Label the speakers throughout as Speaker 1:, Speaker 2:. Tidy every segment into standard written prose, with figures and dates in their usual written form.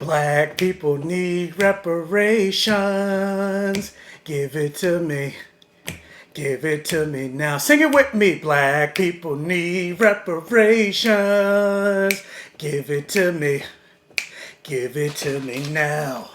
Speaker 1: Black people need reparations. Give it to me. Give it to me now. Sing it with me. Black people need reparations. Give it to me. Give it to me now.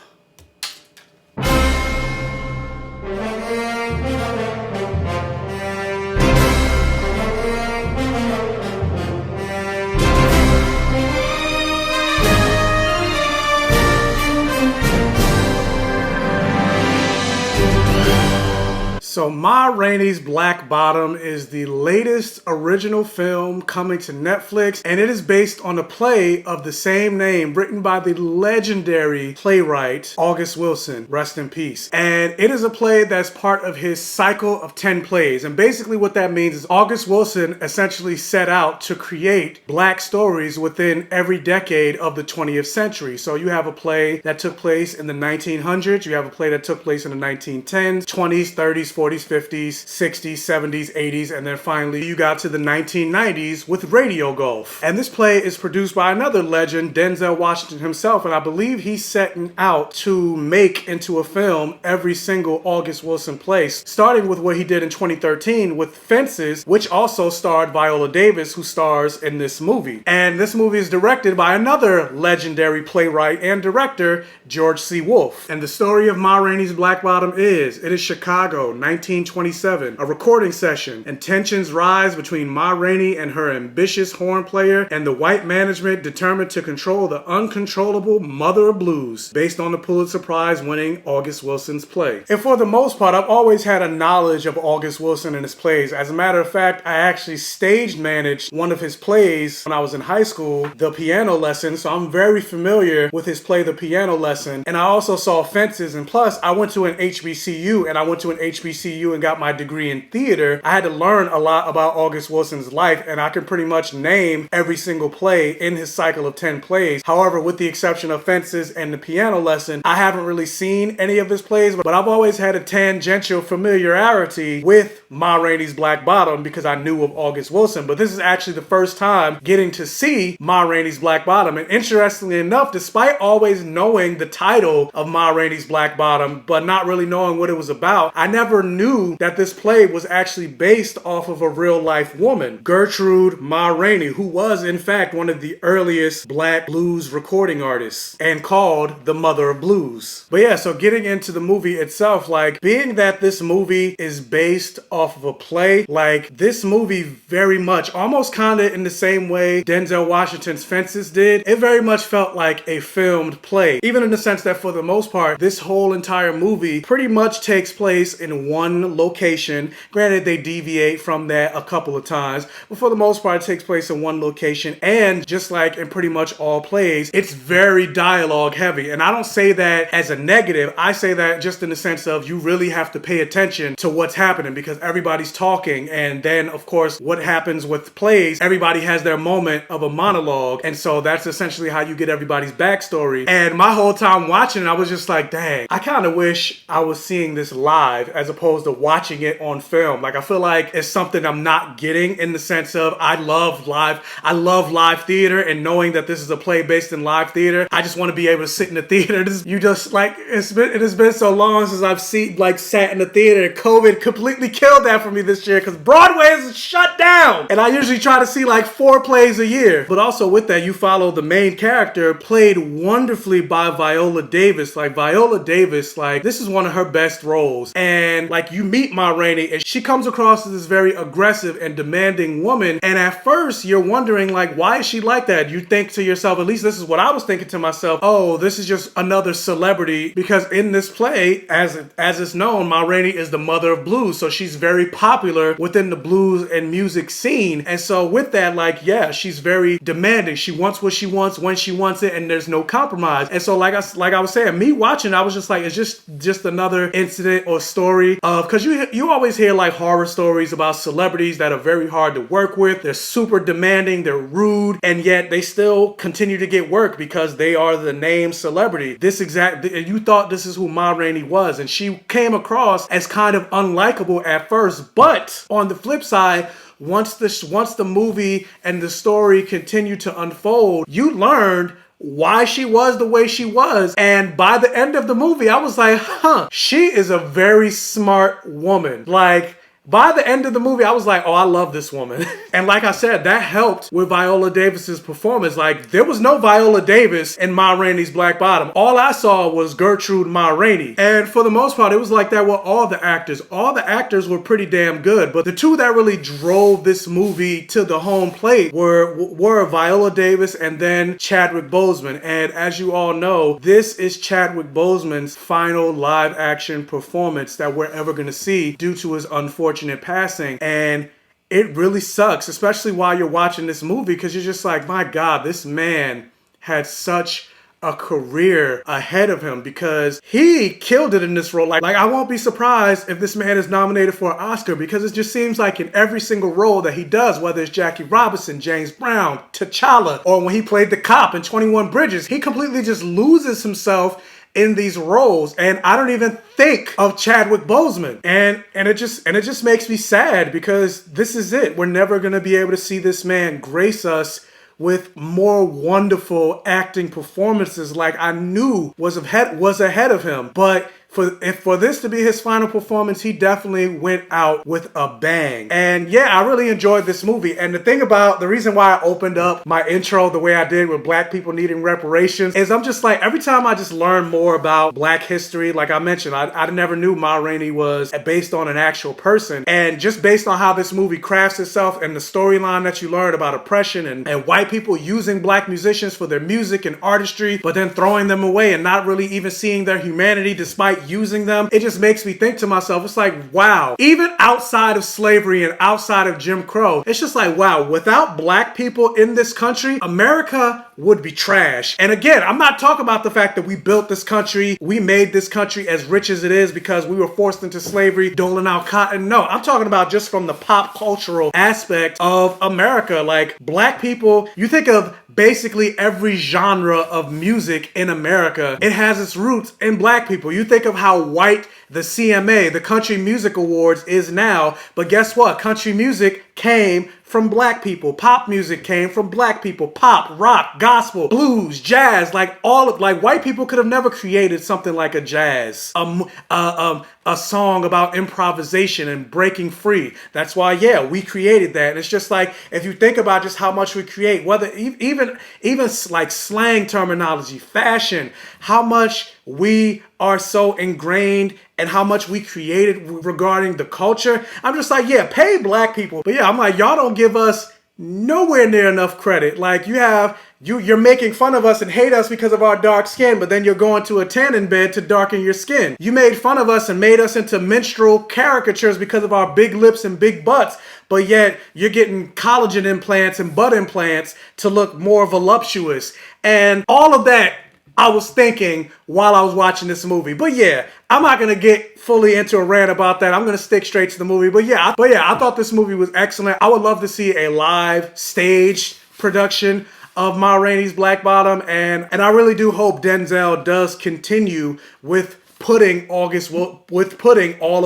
Speaker 1: So Ma Rainey's Black Bottom is the latest original film coming to Netflix, and it is based on a play of the same name written by the legendary playwright August Wilson, rest in peace. And it is a play that's part of his cycle of 10 plays. And basically what that means is August Wilson essentially set out to create black stories within every decade of the 20th century. So you have a play that took place in the 1900s, you have a play that took place in the 1910s, 20s, 30s, 40s, 50s, 60s, 70s, 80s, and then finally you got to the 1990s with Radio Golf. And this play is produced by another legend, Denzel Washington himself, and I believe he's setting out to make into a film every single August Wilson play, starting with what he did in 2013 with Fences, which also starred Viola Davis, who stars in this movie. And this movie is directed by another legendary playwright and director, George C. Wolfe. And the story of Ma Rainey's Black Bottom is, it is Chicago, 1927, a recording session, and tensions rise between Ma Rainey and her ambitious horn player and the white management determined to control the uncontrollable mother of blues, based on the Pulitzer Prize winning August Wilson's play. And for the most part, I've always had a knowledge of August Wilson and his plays. As a matter of fact, I actually stage managed one of his plays when I was in high school, The Piano Lesson, so I'm very familiar with his play, The Piano Lesson. And I also saw Fences, and plus I went to an HBCU, and got my degree in theater. I had to learn a lot about August Wilson's life, and I can pretty much name every single play in his cycle of 10 plays. However, with the exception of Fences and The Piano Lesson, I haven't really seen any of his plays, but I've always had a tangential familiarity with Ma Rainey's Black Bottom because I knew of August Wilson. But this is actually the first time getting to see Ma Rainey's Black Bottom. And interestingly enough, despite always knowing the title of Ma Rainey's Black Bottom, but not really knowing what it was about, I never knew that this play was actually based off of a real life woman, Gertrude Ma Rainey, who was in fact one of the earliest black blues recording artists and called the Mother of Blues. But yeah, so getting into the movie itself, like being that this movie is based off of a play, like this movie very much, almost kind of in the same way Denzel Washington's Fences did, it very much felt like a filmed play, even in the sense that for the most part, this whole entire movie pretty much takes place in one location. Granted, they deviate from that a couple of times, but for the most part, it takes place in one location. And just like in pretty much all plays, it's very dialogue heavy. And I don't say that as a negative. I say that just in the sense of you really have to pay attention to what's happening because everybody's talking. And then, of course, what happens with plays, everybody has their moment of a monologue. And so that's essentially how you get everybody's backstory. And my whole time watching it, I was just like, dang, I kind of wish I was seeing this live as opposed to watching it on film. Like I feel like it's something I'm not getting in the sense of I love live theater, and knowing that this is a play based in live theater, I just want to be able to sit in the theater. It has been so long since I've sat in the theater. COVID completely killed that for me this year because Broadway is shut down, and I usually try to see like 4 plays a year. But also with that, you follow the main character, played wonderfully by Viola Davis. Like Viola Davis, like this is one of her best roles, and like you meet Ma Rainey and she comes across as this very aggressive and demanding woman, and at first you're wondering like, why is she like that? You think to yourself, at least this is what I was thinking to myself, oh, this is just another celebrity, because in this play, as it's known, Ma Rainey is the mother of blues, so she's very popular within the blues and music scene. And so with that, like, yeah, she's very demanding. She wants what she wants when she wants it, and there's no compromise. And so like I was saying, me watching, I was just like, it's just another incident or story of, because you always hear like horror stories about celebrities that are very hard to work with. They're super demanding, they're rude, and yet they still continue to get work because they are the named celebrity. You thought this is who Ma Rainey was, and she came across as kind of unlikable at first, but on the flip side, once the movie and the story continued to unfold, you learned why she was the way she was. And by the end of the movie, I was like, huh, she is a very smart woman. Like, by the end of the movie, I was like, oh, I love this woman. And like I said, that helped with Viola Davis's performance. Like, there was no Viola Davis in Ma Rainey's Black Bottom. All I saw was Gertrude Ma Rainey. And for the most part, it was like that with all the actors. All the actors were pretty damn good. But the two that really drove this movie to the home plate were Viola Davis and then Chadwick Boseman. And as you all know, this is Chadwick Boseman's final live action performance that we're ever going to see due to his unfortunate passing. And it really sucks, especially while you're watching this movie, because you're just like, my God, this man had such a career ahead of him, because he killed it in this role. Like I won't be surprised if this man is nominated for an Oscar, because it just seems like in every single role that he does, whether it's Jackie Robinson, James Brown, T'Challa, or when he played the cop in 21 Bridges, he completely just loses himself in these roles. And I don't even think of Chadwick Boseman. And it just makes me sad, because this is it. We're never going to be able to see this man grace us with more wonderful acting performances like I knew was ahead of him. But for this to be his final performance, he definitely went out with a bang. And yeah, I really enjoyed this movie. And the reason why I opened up my intro the way I did with Black people needing reparations is I'm just like, every time I just learn more about Black history, like I mentioned, I never knew Ma Rainey was based on an actual person. And just based on how this movie crafts itself and the storyline that you learn about oppression and white people using Black musicians for their music and artistry, but then throwing them away and not really even seeing their humanity despite using them, it just makes me think to myself, it's like, wow, even outside of slavery and outside of Jim Crow, it's just like, wow, without Black people in this country, America would be trash. And again, I'm not talking about the fact that we built this country, we made this country as rich as it is because we were forced into slavery, doling out cotton. No, I'm talking about just from the pop cultural aspect of America. Like, Black people, you think of basically every genre of music in America, it has its roots in Black people. You think of how white the CMA, the Country Music Awards, is now, but guess what? Country music came from Black people. Pop music came from Black people. Pop, rock, gospel, blues, jazz, like white people could have never created something like a jazz, a song about improvisation and breaking free. That's why, yeah, we created that. And it's just like, if you think about just how much we create, whether even like slang terminology, fashion, how much we are so ingrained and how much we created regarding the culture. I'm just like, yeah, pay Black people. But yeah, I'm like, y'all don't give us nowhere near enough credit. Like, you're making fun of us and hate us because of our dark skin, but then you're going to a tanning bed to darken your skin. You made fun of us and made us into minstrel caricatures because of our big lips and big butts, but yet you're getting collagen implants and butt implants to look more voluptuous. And all of that I was thinking while I was watching this movie. But yeah, I'm not going to get fully into a rant about that. I'm going to stick straight to the movie. But yeah, I thought this movie was excellent. I would love to see a live stage production of Ma Rainey's Black Bottom. And I really do hope Denzel does continue with putting all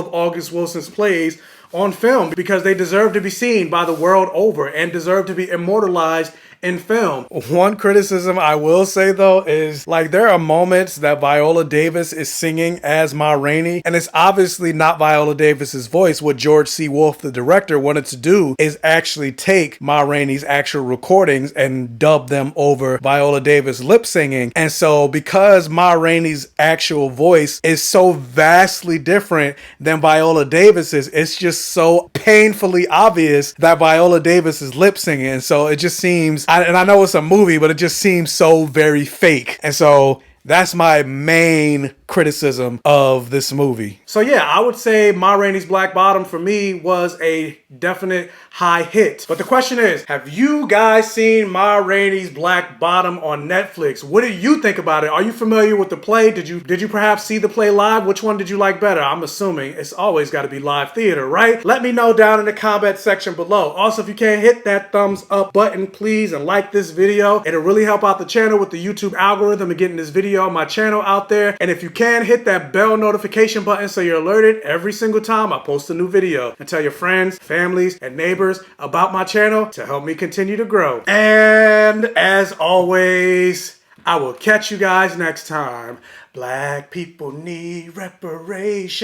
Speaker 1: of August Wilson's plays on film, because they deserve to be seen by the world over and deserve to be immortalized in film. One criticism I will say though is, like, there are moments that Viola Davis is singing as Ma Rainey, and it's obviously not Viola Davis's voice. What George C. Wolfe, the director, wanted to do is actually take Ma Rainey's actual recordings and dub them over Viola Davis lip singing. And so because Ma Rainey's actual voice is so vastly different than Viola Davis's, it's just so painfully obvious that Viola Davis is lip singing. And so it just seems, and I know it's a movie, but it just seems so very fake. And so that's my main criticism of this movie. So yeah, I would say Ma Rainey's Black Bottom for me was a definite high hit. But the question is, have you guys seen Ma Rainey's Black Bottom on Netflix? What did you think about it? Are you familiar with the play? Did you perhaps see the play live? Which one did you like better? I'm assuming it's always got to be live theater, right? Let me know down in the comment section below. Also, if you can, hit that thumbs up button, please, and like this video. It'll really help out the channel with the YouTube algorithm and getting this video on my channel out there. And if you can, hit that bell notification button so you're alerted every single time I post a new video. And tell your friends, families, and neighbors about my channel to help me continue to grow. And as always, I will catch you guys next time. Black people need reparations.